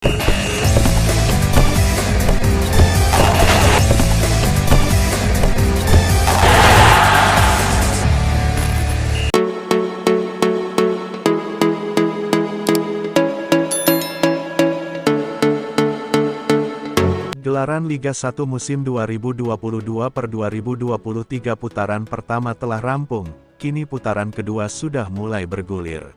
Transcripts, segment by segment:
Gelaran Liga 1 musim 2022/2023 putaran pertama telah rampung, kini putaran kedua sudah mulai bergulir.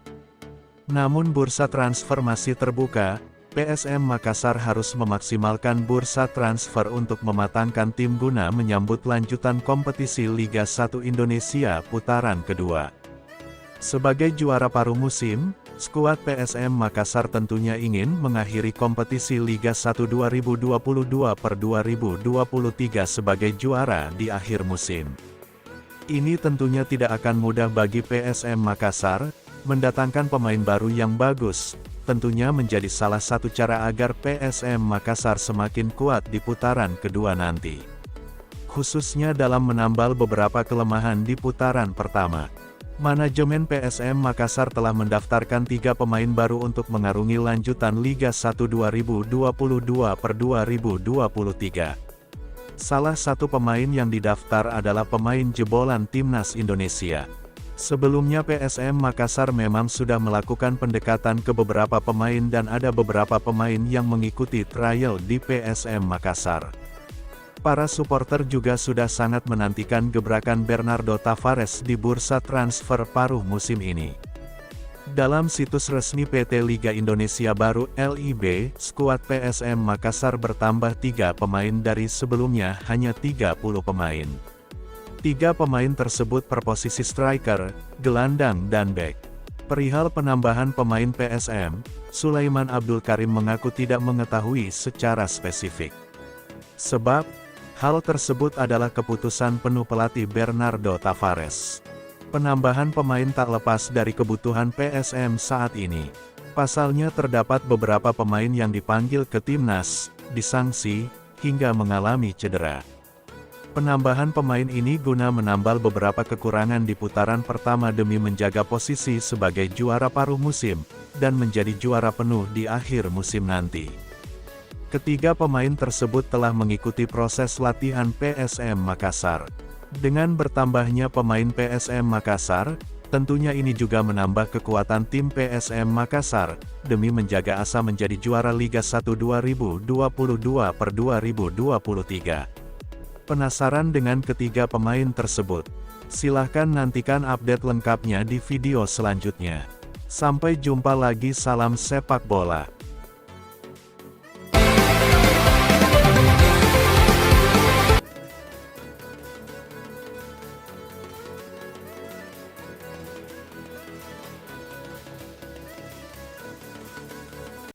Namun bursa transfer masih terbuka, PSM Makassar harus memaksimalkan bursa transfer untuk mematangkan tim guna menyambut lanjutan kompetisi Liga 1 Indonesia putaran kedua. Sebagai juara paruh musim, skuad PSM Makassar tentunya ingin mengakhiri kompetisi Liga 1 2022/2023 sebagai juara di akhir musim. Ini tentunya tidak akan mudah bagi PSM Makassar, mendatangkan pemain baru yang bagus, tentunya menjadi salah satu cara agar PSM Makassar semakin kuat di putaran kedua nanti. Khususnya dalam menambal beberapa kelemahan di putaran pertama. Manajemen PSM Makassar telah mendaftarkan 3 pemain baru untuk mengarungi lanjutan Liga 1 2022/2023. Salah satu pemain yang didaftar adalah pemain jebolan Timnas Indonesia. Sebelumnya PSM Makassar memang sudah melakukan pendekatan ke beberapa pemain dan ada beberapa pemain yang mengikuti trial di PSM Makassar. Para supporter juga sudah sangat menantikan gebrakan Bernardo Tavares di bursa transfer paruh musim ini. Dalam situs resmi PT Liga Indonesia Baru (LIB), skuad PSM Makassar bertambah 3 pemain dari sebelumnya hanya 30 pemain. 3 pemain tersebut per posisi striker, gelandang dan bek. Perihal penambahan pemain PSM, Sulaiman Abdul Karim mengaku tidak mengetahui secara spesifik. Sebab, hal tersebut adalah keputusan penuh pelatih Bernardo Tavares. Penambahan pemain tak lepas dari kebutuhan PSM saat ini. Pasalnya terdapat beberapa pemain yang dipanggil ke timnas, disangsi, hingga mengalami cedera. Penambahan pemain ini guna menambal beberapa kekurangan di putaran pertama demi menjaga posisi sebagai juara paruh musim, dan menjadi juara penuh di akhir musim nanti. Ketiga pemain tersebut telah mengikuti proses latihan PSM Makassar. Dengan bertambahnya pemain PSM Makassar, tentunya ini juga menambah kekuatan tim PSM Makassar, demi menjaga asa menjadi juara Liga 1 2022/2023. Penasaran dengan ketiga pemain tersebut? Silahkan nantikan update lengkapnya di video selanjutnya. Sampai jumpa lagi, salam sepak bola.